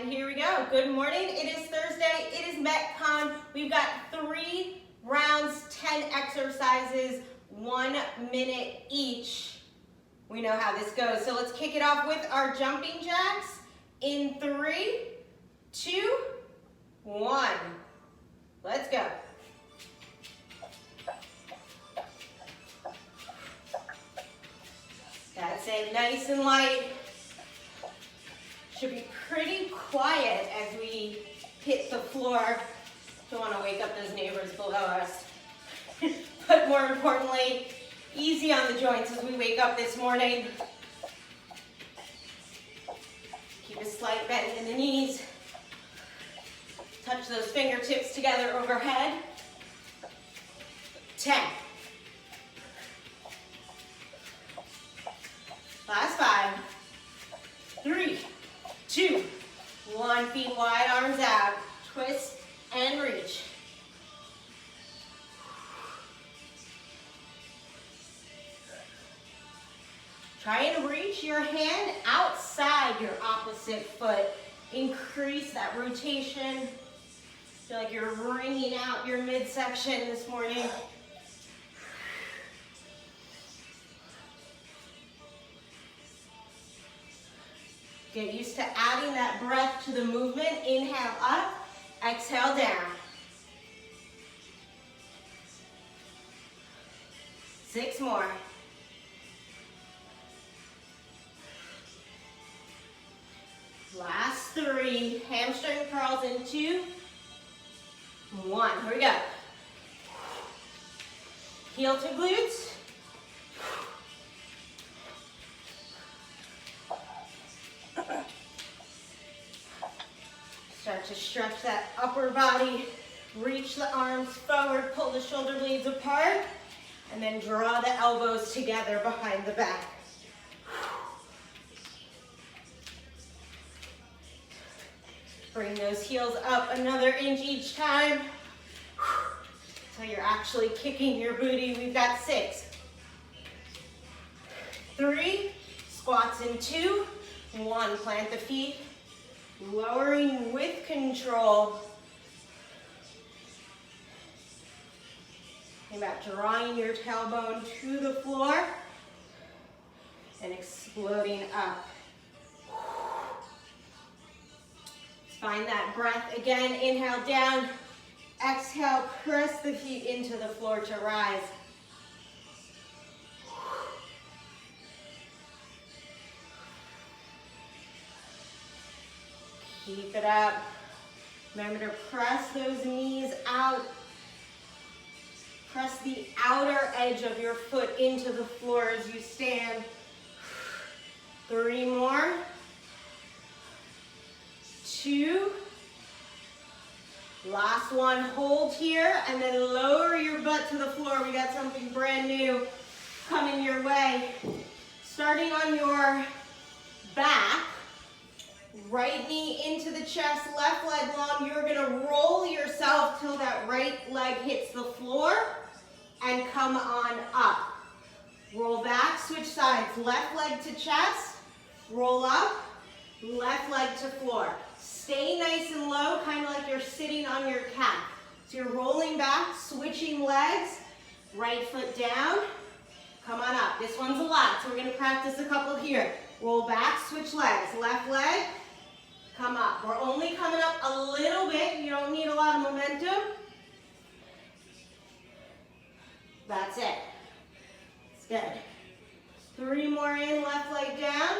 And here we go. Good morning. It is Thursday. It is Metcon. We've got 3 rounds, 10 exercises, 1 minute each. We know how this goes. So let's kick it off with our jumping jacks in 3, 2, 1. Let's go. That's it, nice and light. Should be pretty quiet as we hit the floor. Don't want to wake up those neighbors below us. But more importantly, easy on the joints as we wake up this morning. Keep a slight bend in the knees. Touch those fingertips together overhead. 10. Last 5. 3, 2, 1. Feet wide, arms out. Twist and reach. Try and reach your hand outside your opposite foot. Increase that rotation. Feel like you're wringing out your midsection this morning. Get used to adding that breath to the movement. Inhale up, exhale down. 6 more. Last 3. Hamstring curls in 2, 1. Here we go. Heel to glutes. Start to stretch that upper body. Reach the arms forward, pull the shoulder blades apart, and then draw the elbows together behind the back. Bring those heels up another inch each time. So you're actually kicking your booty. We've got 6. 3, squats in 2, 1. Plant the feet. Lowering with control. Think about drawing your tailbone to the floor and exploding up. Find that breath again. Inhale down. Exhale, press the feet into the floor to rise. Keep it up. Remember to press those knees out. Press the outer edge of your foot into the floor as you stand. 3 more. 2. Last one. Hold here and then lower your butt to the floor. We got something brand new coming your way. Starting on your back. Right knee into the chest, left leg long. You're gonna roll yourself till that right leg hits the floor and come on up. Roll back, switch sides. Left leg to chest, roll up, left leg to floor. Stay nice and low, kind of like you're sitting on your cat. So you're rolling back, switching legs, right foot down, come on up. This one's a lot, so we're gonna practice a couple here. Roll back, switch legs, left leg, come up. We're only coming up a little bit. You don't need a lot of momentum. That's it. It's good. 3 more in, left leg down.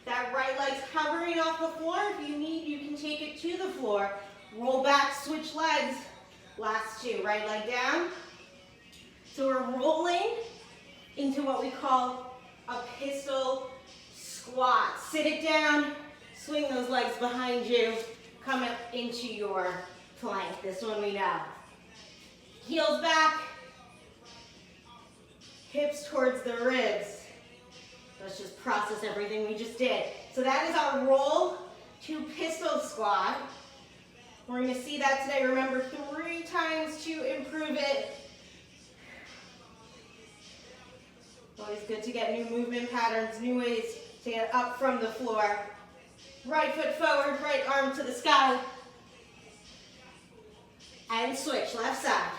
That right leg's hovering off the floor. If you need, you can take it to the floor. Roll back, switch legs. Last 2, right leg down. So we're rolling into what we call a pistol squat. Sit it down, swing those legs behind you, come up into your plank. This one we know. Heels back, hips towards the ribs. Let's just process everything we just did. So that is our roll to pistol squat. We're going to see that today. Remember, 3 times to improve it. Always good to get new movement patterns, new ways to get up from the floor. Right foot forward, right arm to the sky. And switch, left side.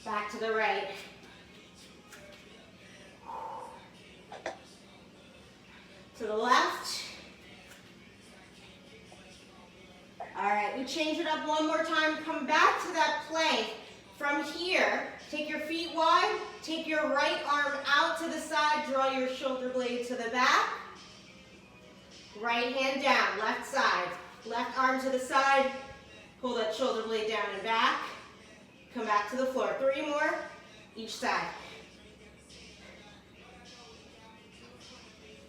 Back to the right. To the left. All right, we change it up one more time. Come back to that plank. From here, take your feet wide, take your right arm out to the side, draw your shoulder blade to the back. Right hand down, left side. Left arm to the side, pull that shoulder blade down and back. Come back to the floor. 3 more, each side.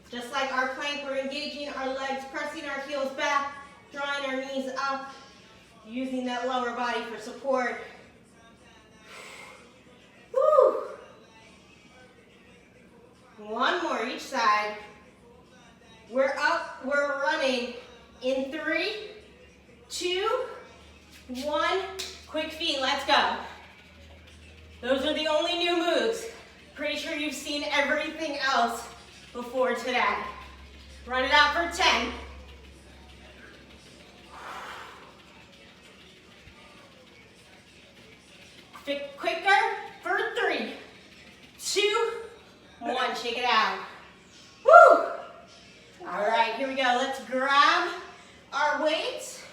Just like our plank, we're engaging our legs, pressing our heels back, drawing our knees up, using that lower body for support. Woo. 1 more each side. We're up, we're running in 3, 2, 1. Quick feet, let's go. Those are the only new moves. Pretty sure you've seen everything else before today. Run it out for 10. Quicker for 3, 2, 1. Shake it out. Woo! All right, here we go. Let's grab our weights.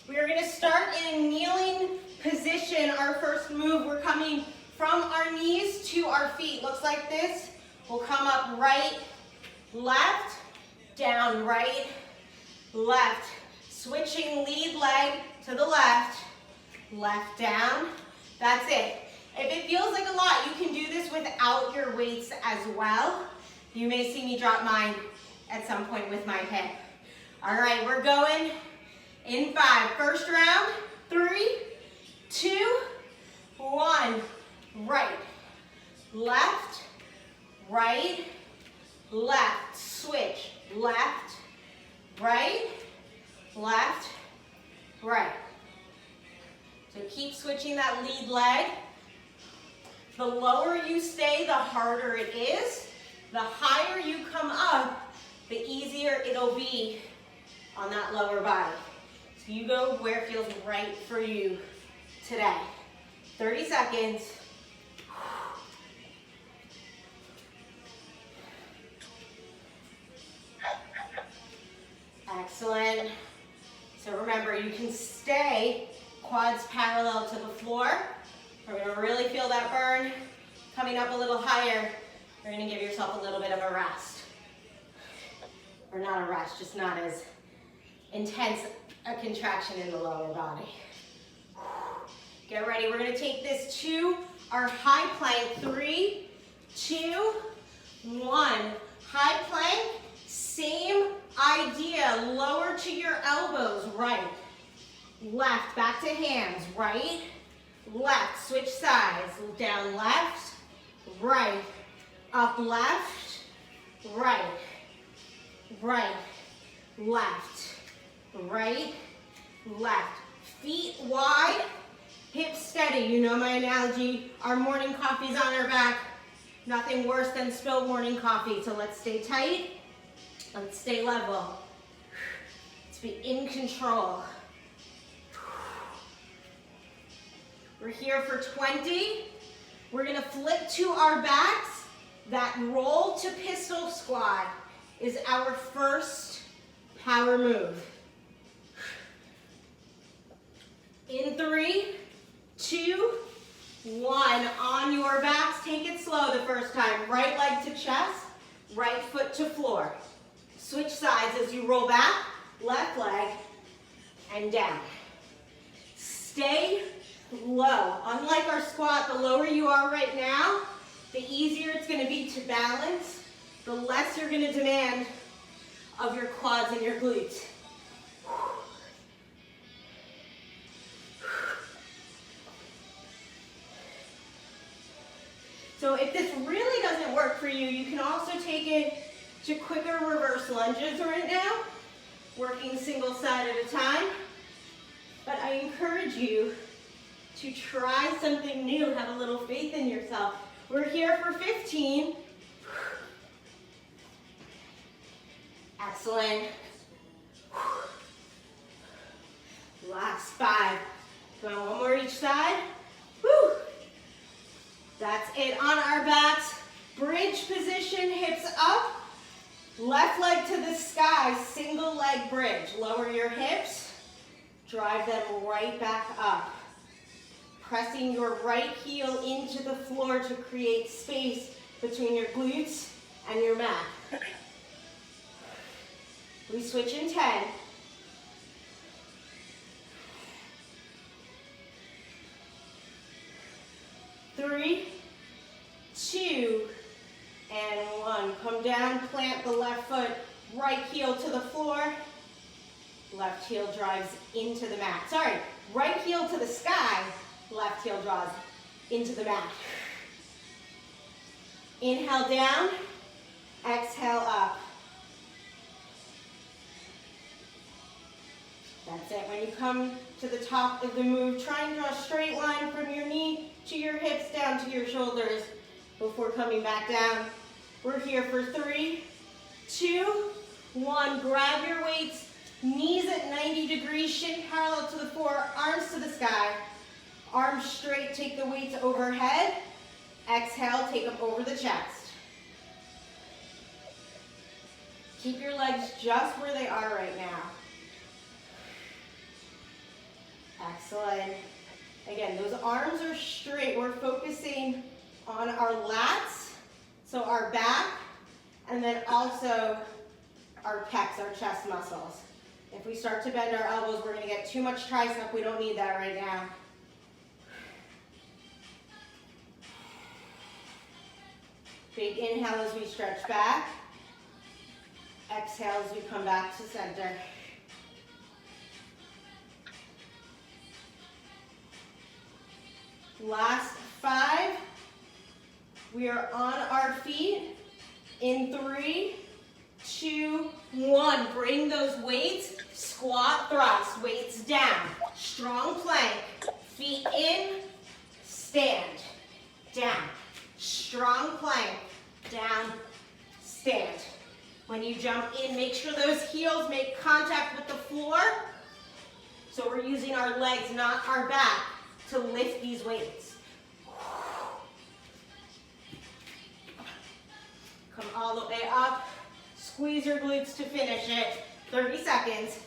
We are going to start in a kneeling position. Our first move, we're coming from our knees to our feet. Looks like this. We'll come up right, left, down, right, left. Switching lead leg to the left, left, down. That's it. If it feels like a lot, you can do this without your weights as well. You may see me drop mine at some point with my hip. All right, we're going in 5. First round, 3, 2, 1. Right, left, right, left. Switch, left, right, left, right. So keep switching that lead leg. The lower you stay, the harder it is. The higher you come up, the easier it'll be on that lower body. So you go where it feels right for you today. 30 seconds. Excellent. So remember, you can stay quads parallel to the floor. We're going to really feel that burn. Coming up a little higher, you're going to give yourself a little bit of a rest. Or not a rest, just not as intense a contraction in the lower body. Get ready. We're going to take this to our high plank. 3, 2, 1. High plank, same idea. Lower to your elbows. Right, left, back to hands. Right, left, switch sides. Down left, right, up left, right, right, left, right, left. Feet wide, hips steady. You know my analogy. Our morning coffee's on our back. Nothing worse than spilled morning coffee. So let's stay tight. Let's stay level. Let's be in control. We're here for 20. We're gonna flip to our backs. That roll to pistol squat is our first power move. In 3, 2, 1. On your backs, take it slow the first time. Right leg to chest, right foot to floor. Switch sides as you roll back, left leg, and down. Stay low. Unlike our squat, the lower you are right now, the easier it's going to be to balance, the less you're going to demand of your quads and your glutes. So if this really doesn't work for you, you can also take it to quicker reverse lunges right now, working single side at a time. But I encourage you to try something new, have a little faith in yourself. We're here for 15. Excellent. Last 5. Going one more each side. Woo. That's it on our backs. Bridge position, hips up. Left leg to the sky, single leg bridge. Lower your hips, drive them right back up. Pressing your right heel into the floor to create space between your glutes and your mat. We switch in 10. 3, 2, and 1. Come down, plant the left foot, right heel to the floor. Left heel drives into the mat. Sorry, right heel to the sky, left heel draws into the mat. Inhale down, exhale up. That's it. When you come to the top of the move, try and draw a straight line from your knee to your hips down to your shoulders before coming back down. We're here for 3, 2, 1. Grab your weights, knees at 90 degrees, shin parallel to the floor, arms to the sky. Arms straight, take the weights overhead. Exhale, take them over the chest. Keep your legs just where they are right now. Excellent. Again, those arms are straight. We're focusing on our lats, so our back, and then also our pecs, our chest muscles. If we start to bend our elbows, we're going to get too much tricep. We don't need that right now. Big inhale as we stretch back. Exhale as we come back to center. Last 5. We are on our feet in 3, 2, 1. Bring those weights, squat thrust, weights down. Strong plank, feet in, stand, down. Strong plank, down, stand. When you jump in, make sure those heels make contact with the floor. So we're using our legs, not our back, to lift these weights. Come all the way up. Squeeze your glutes to finish it. 30 seconds.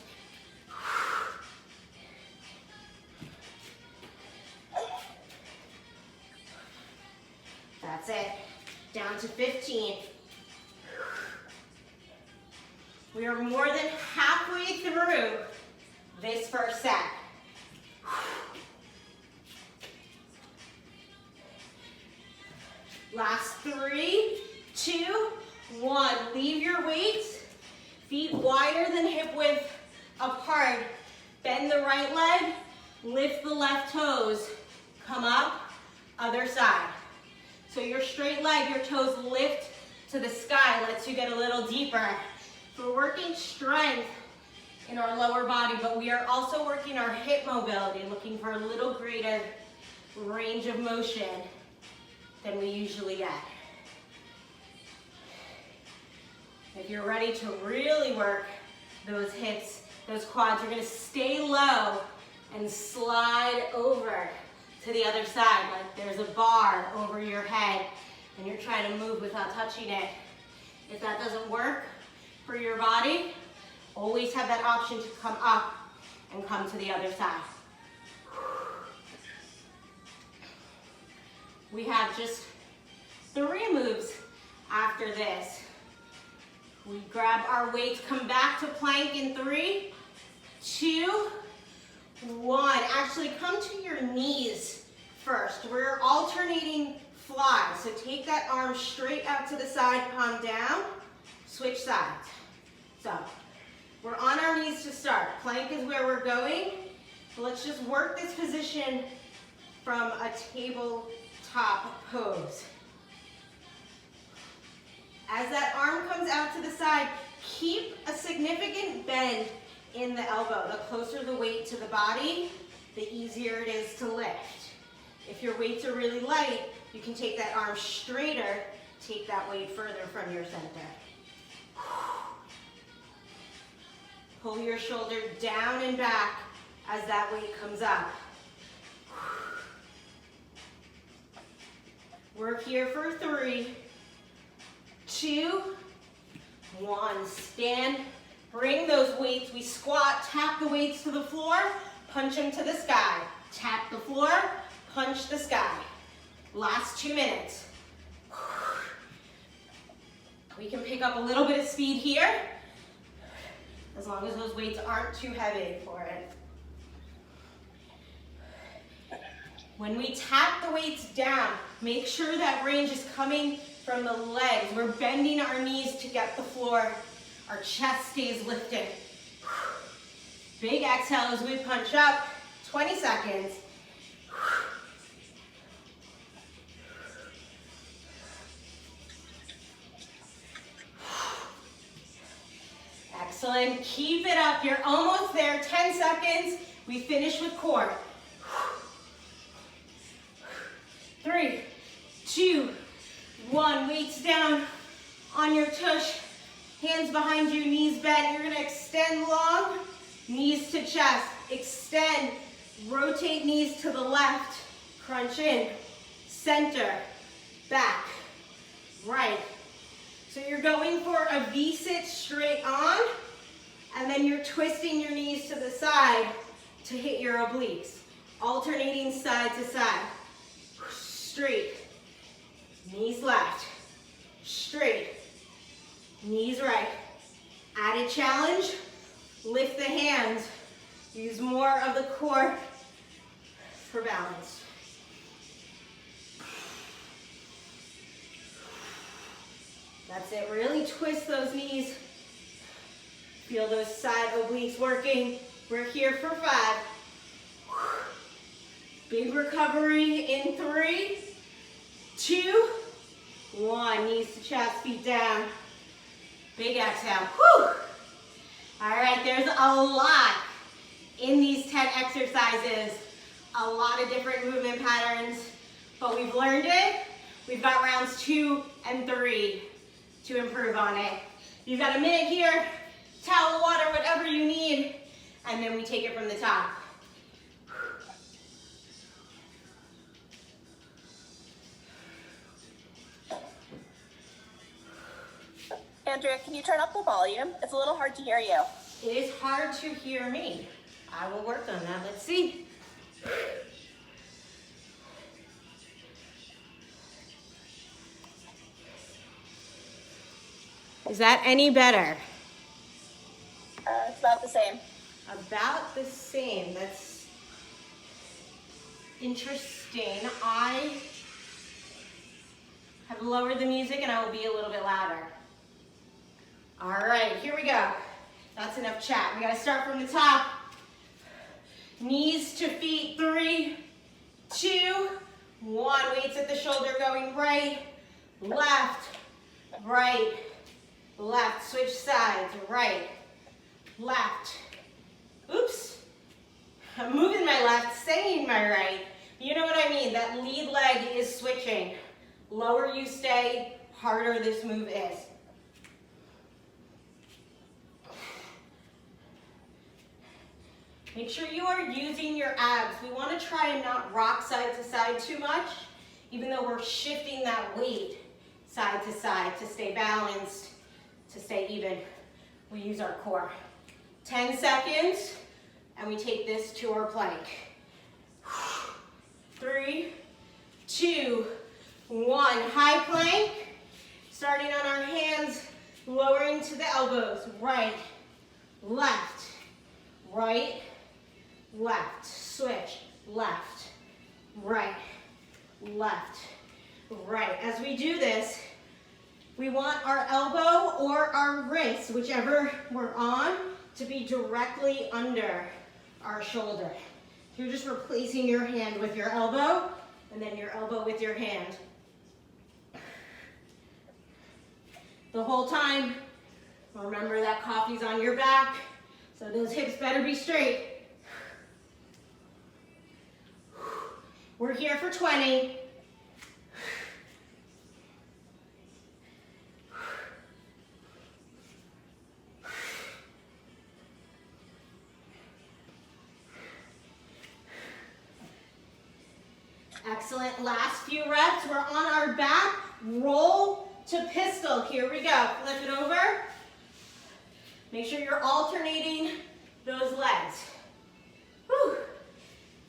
That's it. Down to 15. We are more than halfway through this first set. Last 3, 2, 1. Leave your weights, feet wider than hip width apart. Bend the right leg, lift the left toes. Come up, other side. So your straight leg, your toes lift to the sky, lets you get a little deeper. So we're working strength in our lower body, but we are also working our hip mobility, looking for a little greater range of motion than we usually get. If you're ready to really work those hips, those quads, you're gonna stay low and slide over to the other side, like there's a bar over your head and you're trying to move without touching it. If that doesn't work for your body, always have that option to come up and come to the other side. We have just 3 moves after this. We grab our weights, come back to plank in 3, 2, 1. Actually, come to your knees first. We're alternating flies. So take that arm straight out to the side, palm down, switch sides. So we're on our knees to start. Plank is where we're going. So let's just work this position from a tabletop pose. As that arm comes out to the side, keep a significant bend in the elbow. The closer the weight to the body, the easier it is to lift. If your weights are really light, you can take that arm straighter, take that weight further from your center. Pull your shoulder down and back as that weight comes up. Work here for 3, 2, 1. Stand, bring those weights. We squat, tap the weights to the floor, punch them to the sky. Tap the floor, punch the sky. Last 2 minutes. We can pick up a little bit of speed here, as long as those weights aren't too heavy for it. When we tap the weights down, make sure that range is coming from the legs. We're bending our knees to get the floor. Our chest stays lifted. Big exhale as we punch up. 20 seconds. Excellent. Keep it up. You're almost there. 10 seconds. We finish with core. 3, 2, 1. Weights down on your tush. Hands behind you, knees bent. You're going to extend long, knees to chest. Extend, rotate knees to the left. Crunch in, center, back, right. So you're going for a V-sit straight on, and then you're twisting your knees to the side to hit your obliques. Alternating side to side. Straight, knees left, straight, knees right. Added challenge, lift the hands. Use more of the core for balance. That's it, really twist those knees. Feel those side obliques working. We're here for 5. Big recovery in 3, 2, 1. Knees to chest, feet down. Big exhale. Whew. All right, there's a lot in these 10 exercises. A lot of different movement patterns, but we've learned it. We've got rounds 2 and 3 to improve on it. You've got a minute here, towel, water, whatever you need, and then we take it from the top. Andrea, can you turn up the volume? It's a little hard to hear you. It is hard to hear me. I will work on that. Let's see. Is that any better? It's about the same. About the same. That's interesting. I have lowered the music and I will be a little bit louder. All right, here we go. That's enough chat. We gotta start from the top. Knees to feet, 3, 2, 1. Weights at the shoulder going right, left, right, left. Switch sides, right, left. Oops. I'm moving my left, saying my right. You know what I mean? That lead leg is switching. Lower you stay, harder this move is. Make sure you are using your abs. We want to try and not rock side to side too much, even though we're shifting that weight side to side to stay balanced, to stay even. We use our core. 10 seconds, and we take this to our plank. 3, 2, 1. High plank. Starting on our hands, lowering to the elbows. Right, left, right, left. Switch. Left, right, left, right. As we do this, we want our elbow or our wrist, whichever we're on, to be directly under our shoulder. You're just replacing your hand with your elbow, and then your elbow with your hand. The whole time, remember that coffee's on your back, so those hips better be straight. We're here for 20. Excellent. Last few reps. We're on our back. Roll to pistol. Here we go. Flip it over. Make sure you're alternating those legs. Whew.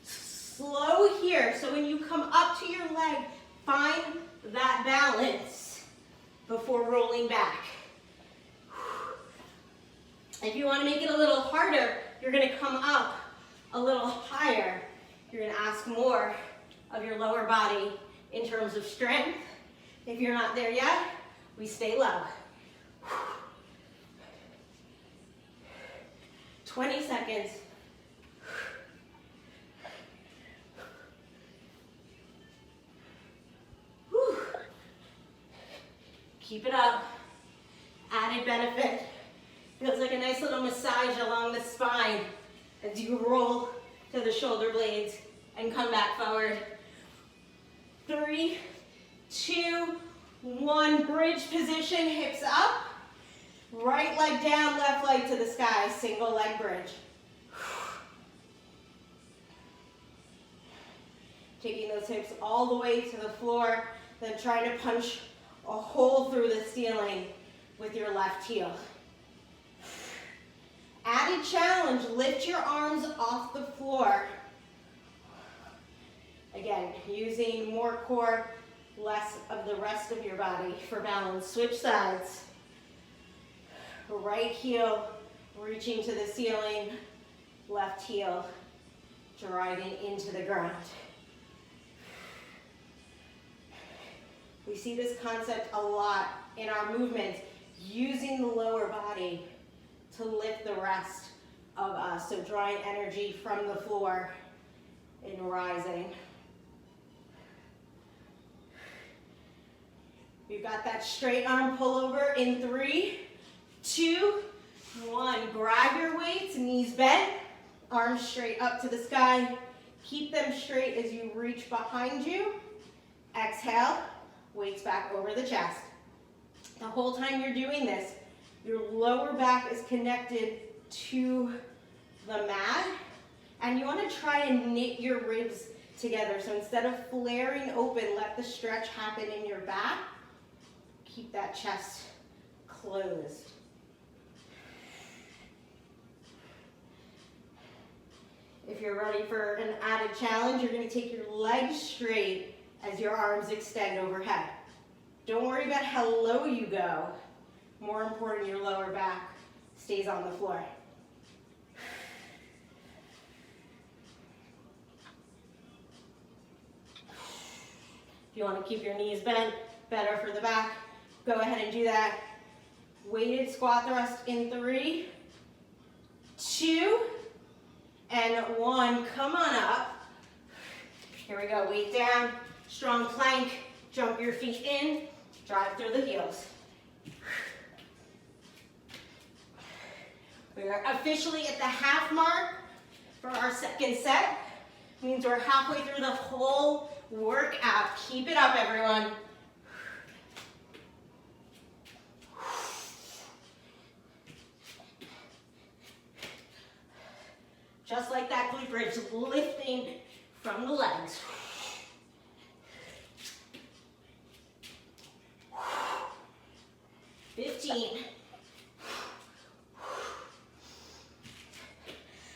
Slow here. So when you come up to your leg, find that balance before rolling back. If you want to make it a little harder, you're going to come up a little higher. You're going to ask more of your lower body in terms of strength. If you're not there yet, we stay low. 20 seconds. Whew. Keep it up. Added benefit. Feels like a nice little massage along the spine as you roll to the shoulder blades and come back forward. 3, 2, 1. Bridge position, hips up. Right leg down, left leg to the sky. Single leg bridge. Taking those hips all the way to the floor, then trying to punch a hole through the ceiling with your left heel. Added challenge, lift your arms off the floor. Again, using more core, less of the rest of your body for balance. Switch sides. Right heel reaching to the ceiling, left heel driving into the ground. We see this concept a lot in our movements, using the lower body to lift the rest of us. So drawing energy from the floor and rising. We've got that straight arm pullover in 3, 2, 1. Grab your weights, knees bent, arms straight up to the sky. Keep them straight as you reach behind you. Exhale, weights back over the chest. The whole time you're doing this, your lower back is connected to the mat, and you want to try and knit your ribs together. So instead of flaring open, let the stretch happen in your back. Keep that chest closed. If you're ready for an added challenge, you're going to take your legs straight as your arms extend overhead. Don't worry about how low you go. More important, your lower back stays on the floor. If you want to keep your knees bent, better for the back, go ahead and do that. Weighted squat thrust in 3, 2, and 1. Come on up. Here we go, weight down, strong plank, jump your feet in, drive through the heels. We are officially at the half mark for our second set. Means we're halfway through the whole workout. Keep it up, everyone. Just like that glute bridge, lifting from the legs.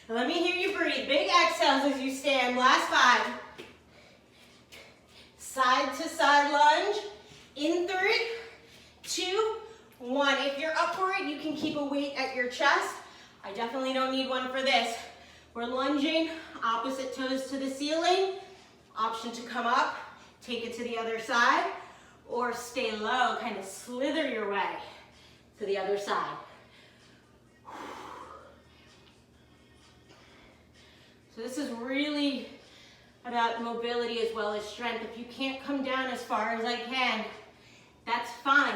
Let me hear you breathe. Big exhales as you stand. Last 5. Side to side lunge. In 3, 2, 1. If you're up for it, you can keep a weight at your chest. I definitely don't need one for this. We're lunging, opposite toes to the ceiling. Option to come up, take it to the other side, or stay low, kind of slither your way to the other side. So this is really about mobility as well as strength. If you can't come down as far as I can, that's fine.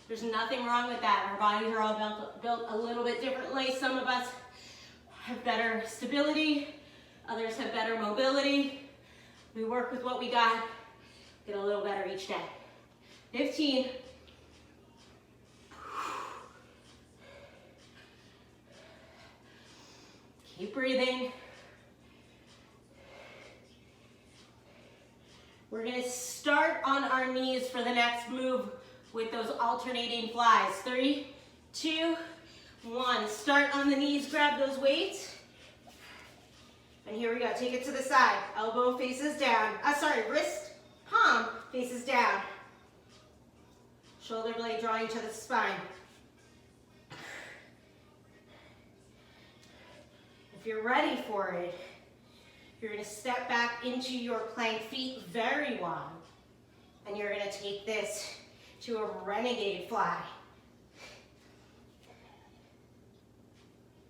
There's nothing wrong with that. Our bodies are all built a little bit differently. Some of us have better stability, others have better mobility. We work with what we got, get a little better each day. 15. Keep breathing. We're gonna start on our knees for the next move with those alternating flies. 3, 2, 1. Start on the knees, grab those weights. And here we go, take it to the side. Elbow faces down. Wrist, palm faces down. Shoulder blade drawing to the spine. If you're ready for it, you're gonna step back into your plank, feet very wide. And you're gonna take this to a renegade fly.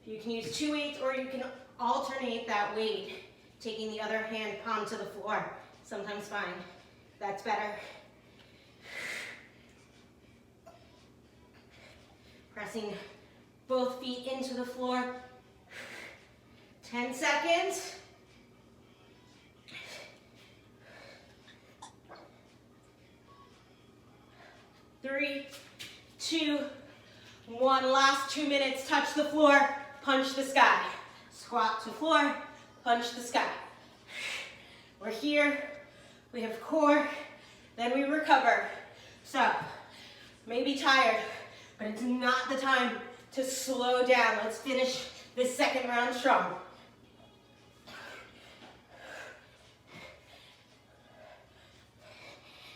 You can use 2 weights or you can alternate that weight, taking the other hand palm to the floor. Sometimes fine, that's better. Pressing both feet into the floor. 10 seconds. 3, 2, 1. Last 2 minutes. Touch the floor, punch the sky. Squat to floor, punch the sky. We're here. We have core. Then we recover. So, maybe tired, but it's not the time to slow down. Let's finish this second round strong.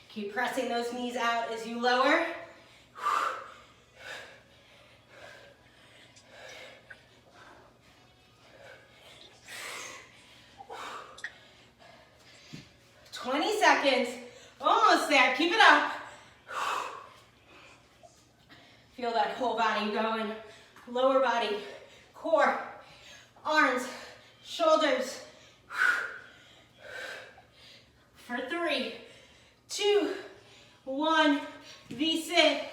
Keep pressing those knees out as you lower. Seconds. Almost there. Keep it up. Feel that whole body going. Lower body, core, arms, shoulders. For 3, 2, 1. V-sit.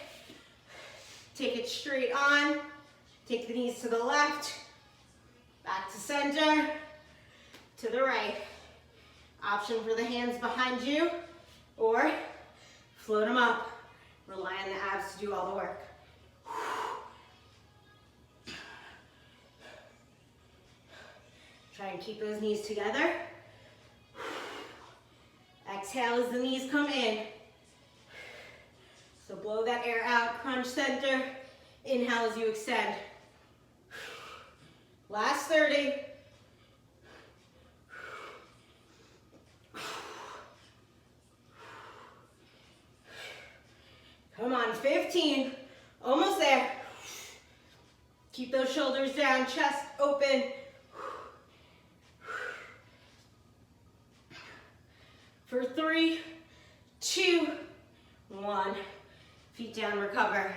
Take it straight on. Take the knees to the left. Back to center. To the right. Option for the hands behind you, or float them up. Rely on the abs to do all the work. Try and keep those knees together. Exhale as the knees come in. So blow that air out, crunch center. Inhale as you extend. Last 30. Come on, 15, almost there. Keep those shoulders down, chest open. For 3, 2, 1. Feet down, recover.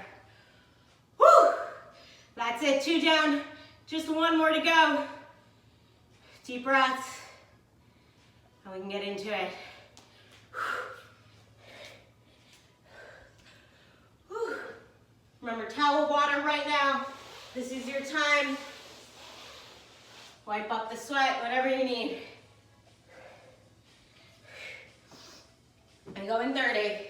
Woo! That's it, 2 down, just 1 more to go. Deep breaths, and we can get into it. Remember, towel water right now. This is your time. Wipe up the sweat, whatever you need. And go in 30.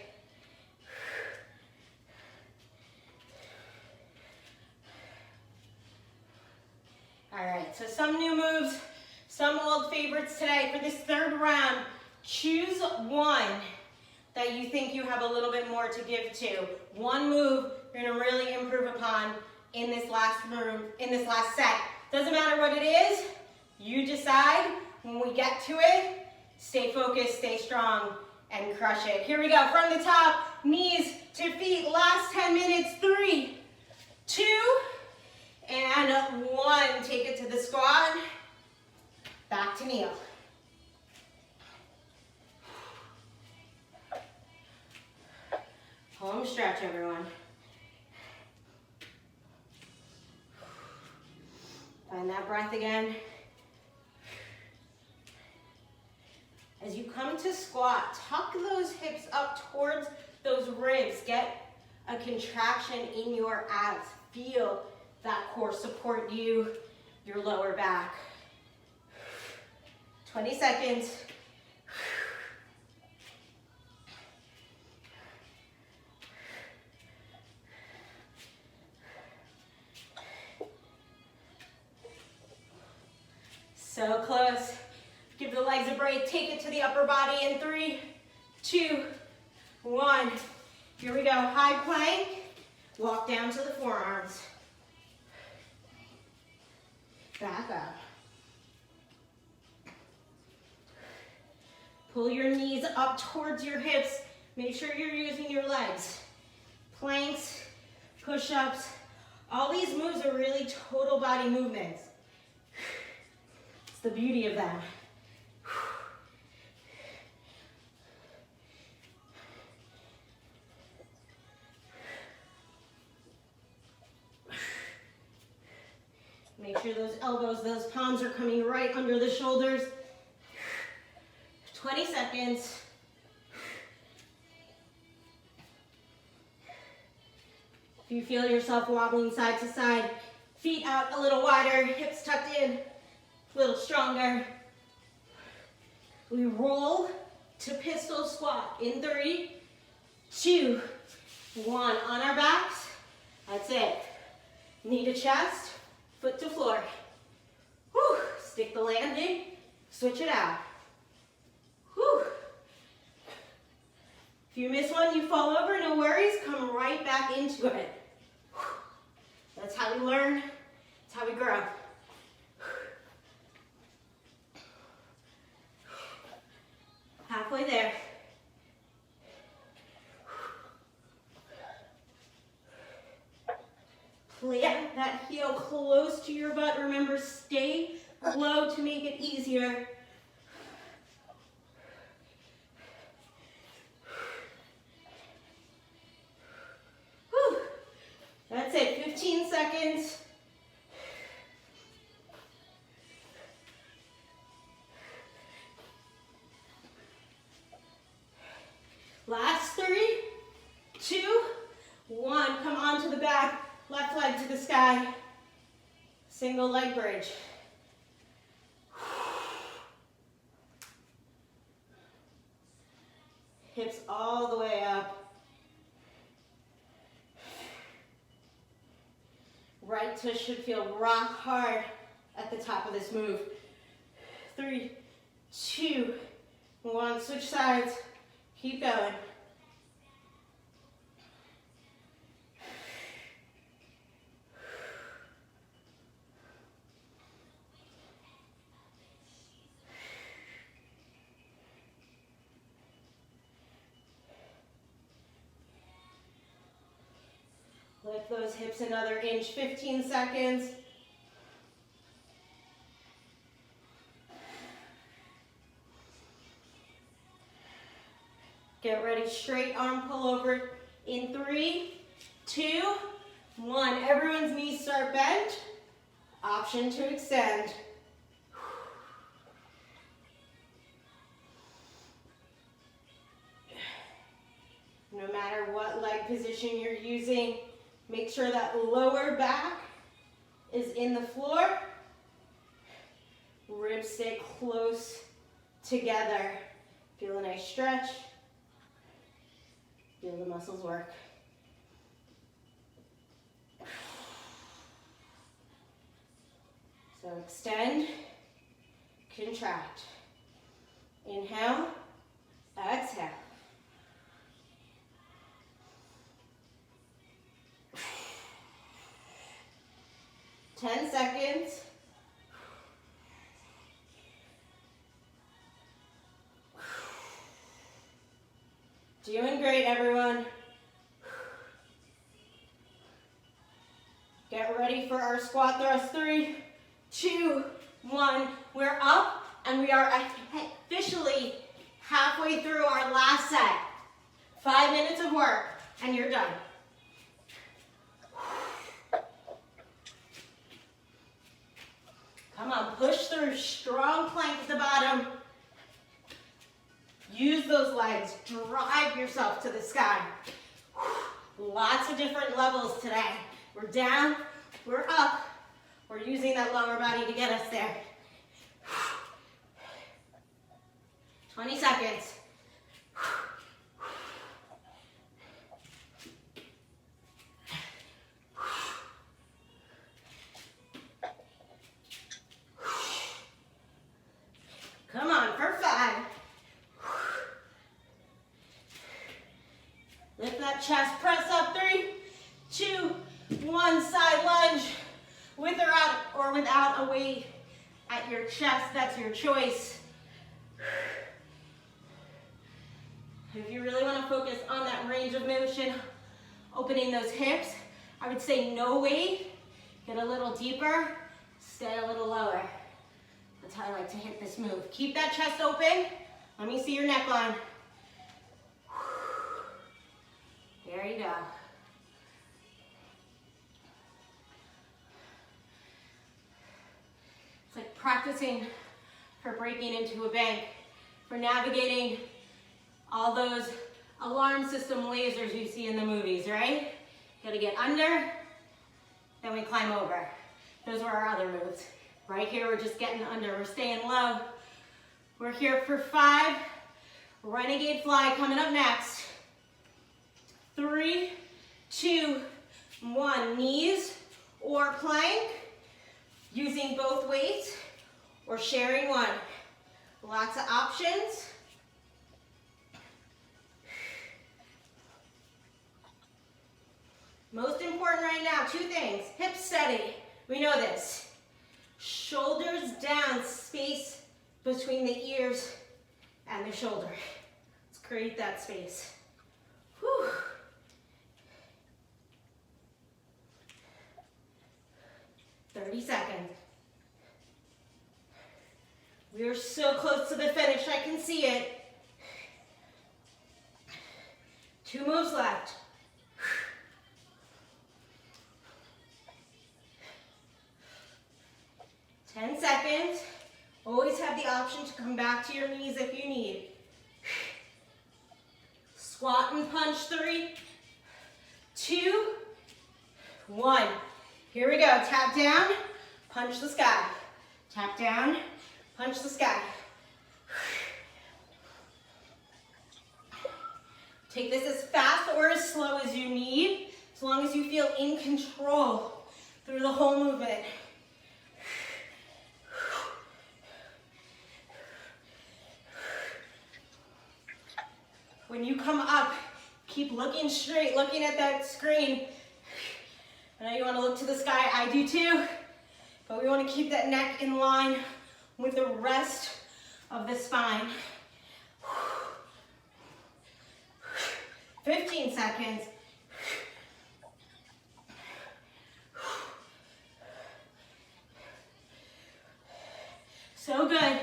All right, so some new moves, some old favorites today. For this third round, choose one that you think you have a little bit more to give to. One move you're gonna really improve upon in this last move, in this last set. Doesn't matter what it is, you decide. When we get to it, stay focused, stay strong, and crush it. Here we go, from the top, knees to feet, last 10 minutes. 3, 2, and 1. Take it to the squat, back to kneel. Home stretch, everyone. Find that breath again. As you come to squat, tuck those hips up towards those ribs. Get a contraction in your abs. Feel that core support you, your lower back. 20 seconds. So close. Give the legs a break. Take it to the upper body in 3, 2, 1. Here we go, high plank. Walk down to the forearms. Back up. Pull your knees up towards your hips. Make sure you're using your legs. Planks, push-ups. All these moves are really total body movements. It's the beauty of them. Make sure those elbows, those palms are coming right under the shoulders. 20 seconds. If you feel yourself wobbling side to side, feet out a little wider, hips tucked in, a little stronger. We roll to pistol squat in 3, 2, 1. On our backs, that's it. Knee to chest, foot to floor. Whew. Stick the landing, switch it out. Whew. If you miss one, you fall over, no worries, come right back into it. That's how we learn, that's how we grow. Halfway there. Plant that heel close to your butt. Remember, stay low to make it easier. Whew. That's it, 15 seconds. Last 3, 2, 1. Come onto the back, left leg to the sky. Single leg bridge. Hips all the way up. Right tush should feel rock hard at the top of this move. 3, 2, 1. Switch sides. Keep going. Lift those hips another inch, 15 seconds. Get ready, straight arm pull over in 3, 2, 1. Everyone's knees start bent. Option to extend. No matter what leg position you're using, make sure that lower back is in the floor. Ribs stay close together. Feel a nice stretch. Feel the muscles work. So extend, contract. Inhale, exhale. Ten seconds. Doing great, everyone. Get ready for our squat thrust. 3, 2, 1. We're up and we are officially halfway through our last set. 5 minutes of work and you're done. Come on, push through. Strong plank at the bottom. Use those legs. Drive yourself to the sky. Lots of different levels today. We're down, we're up. We're using that lower body to get us there. 20 seconds. Come on, for 5. Lift that chest, press up. 3, 2, 1, side lunge. With or without a weight at your chest, that's your choice. If you really want to focus on that range of motion, opening those hips, I would say no weight, get a little deeper, stay a little lower. That's how I like to hit this move. Keep that chest open. Let me see your neckline. There you go. It's like practicing for breaking into a bank, for navigating all those alarm system lasers you see in the movies, right? Gotta get under, then we climb over. Those were our other moves. Right here, we're just getting under, we're staying low. We're here for 5, renegade fly coming up next. 3, 2, 1, knees or plank, using both weights or sharing one. Lots of options. Most important right now, 2 things. Hips steady, we know this. Shoulders down, space between the ears and the shoulder. Let's create that space. Whew. Seconds. We're so close to the finish, I can see it. 2 moves left. Ten seconds. Always have the option to come back to your knees if you need. Squat and punch. 3, 2, 1. Here we go. Tap down, punch the sky. Tap down, punch the sky. Take this as fast or as slow as you need, as long as you feel in control through the whole movement. When you come up, keep looking straight, looking at that screen. I know you want to look to the sky, I do too, but we want to keep that neck in line with the rest of the spine. 15 seconds. So good.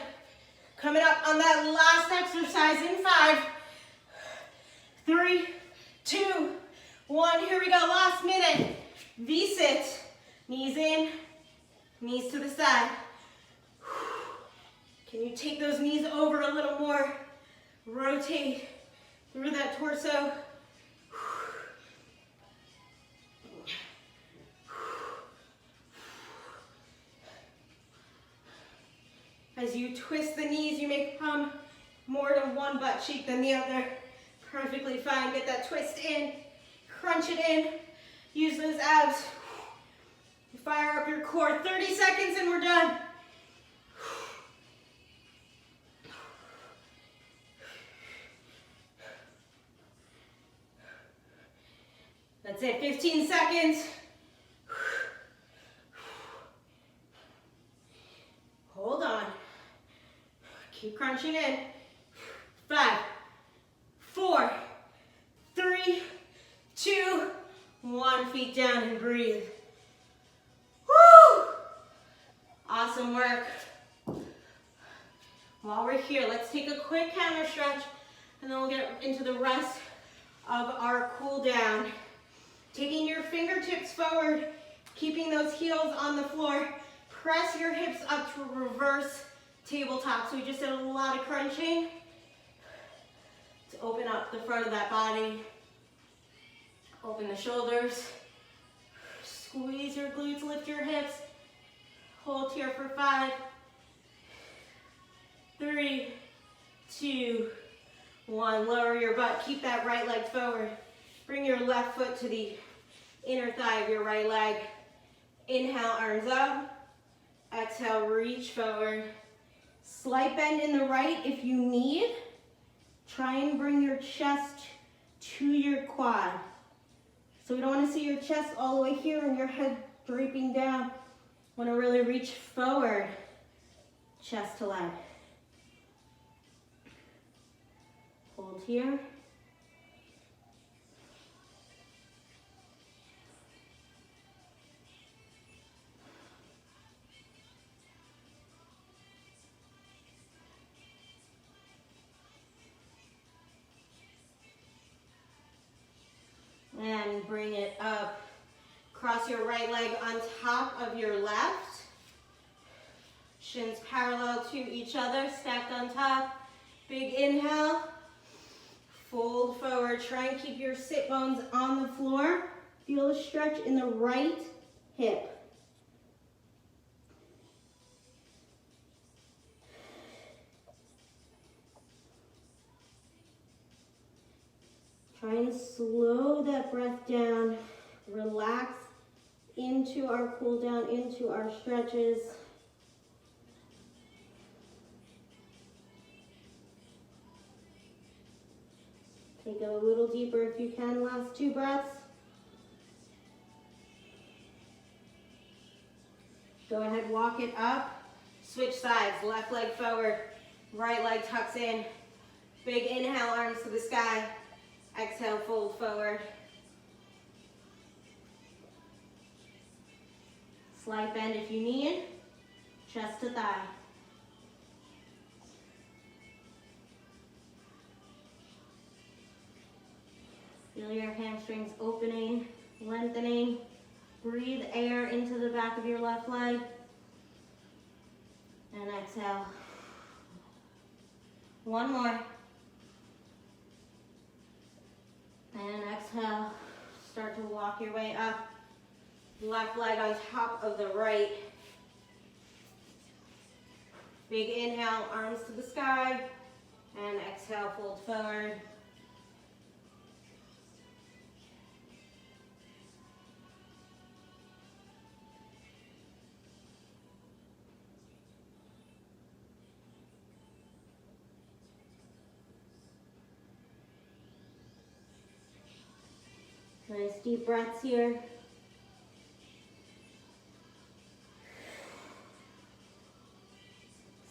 Coming up on that last exercise in 5, 3, 2, 1. Here we go, last minute. V-sit, knees in, knees to the side. Can you take those knees over a little more? Rotate through that torso. As you twist the knees, you may come more to one butt cheek than the other. Perfectly fine. Get that twist in, crunch it in. Use those abs. Fire up your core. 30 seconds and we're done. That's it, 15 seconds. Hold on. Keep crunching in. 5, 4, 3, 2, 1. Feet down and breathe. Woo! Awesome work. While we're here, let's take a quick counter stretch and then we'll get into the rest of our cool down. Taking your fingertips forward, keeping those heels on the floor. Press your hips up to a reverse tabletop. So we just did a lot of crunching to open up the front of that body. Open the shoulders. Squeeze your glutes, lift your hips. Hold here for 5, 3, 2, 1. Lower your butt. Keep that right leg forward. Bring your left foot to the inner thigh of your right leg. Inhale, arms up. Exhale, reach forward. Slight bend in the right if you need. Try and bring your chest to your quad. So we don't want to see your chest all the way here and your head draping down. Want to really reach forward, chest to leg. Hold here. And bring it up. Cross your right leg on top of your left. Shins parallel to each other, stacked on top. Big inhale. Fold forward. Try and keep your sit bones on the floor. Feel the stretch in the right hip. Try and slow that breath down. Relax into our cool down, into our stretches. Take it a little deeper if you can. Last 2 breaths. Go ahead, walk it up. Switch sides. Left leg forward, right leg tucks in. Big inhale, arms to the sky. Exhale, fold forward. Slight bend if you need. Chest to thigh. Feel your hamstrings opening, lengthening. Breathe air into the back of your left leg. And exhale. One more. And exhale. Start to walk your way up. Left leg on top of the right. Big inhale, arms to the sky. And exhale, fold forward. Nice deep breaths here.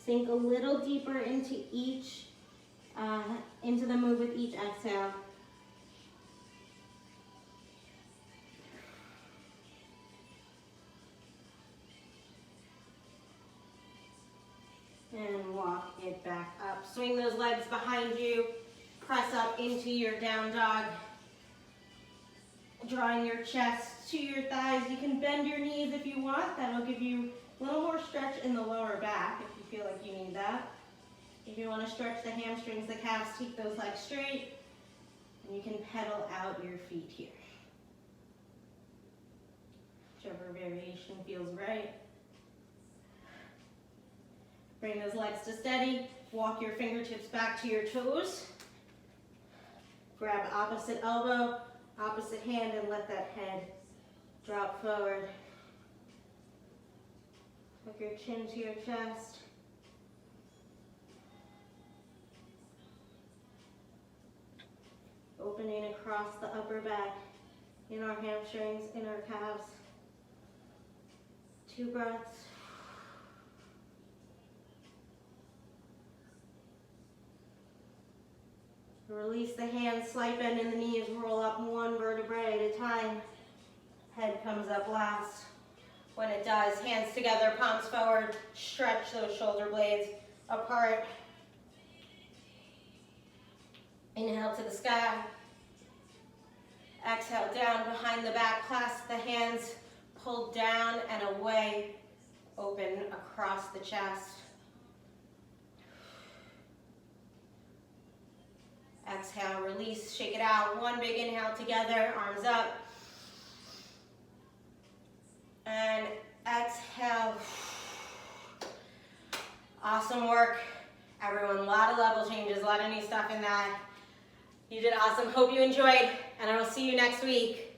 Sink a little deeper into each, into the move with each exhale. And walk it back up. Swing those legs behind you. Press up into your down dog. Drawing your chest to your thighs. You can bend your knees if you want. That'll give you a little more stretch in the lower back if you feel like you need that. If you want to stretch the hamstrings, the calves, keep those legs straight. And you can pedal out your feet here. Whichever variation feels right. Bring those legs to steady. Walk your fingertips back to your toes. Grab opposite elbow, opposite hand, and let that head drop forward. Hook your chin to your chest. Opening across the upper back, in our hamstrings, in our calves. 2 breaths. Release the hands, slight bend in the knees, roll up 1 vertebrae at a time. Head comes up last. When it does, hands together, palms forward, stretch those shoulder blades apart. Inhale to the sky. Exhale down behind the back, clasp the hands, pull down and away, open across the chest. Exhale, release, shake it out. 1 big inhale together, arms up. And exhale. Awesome work, everyone. A lot of level changes, a lot of new stuff in that. You did awesome. Hope you enjoyed, and I will see you next week.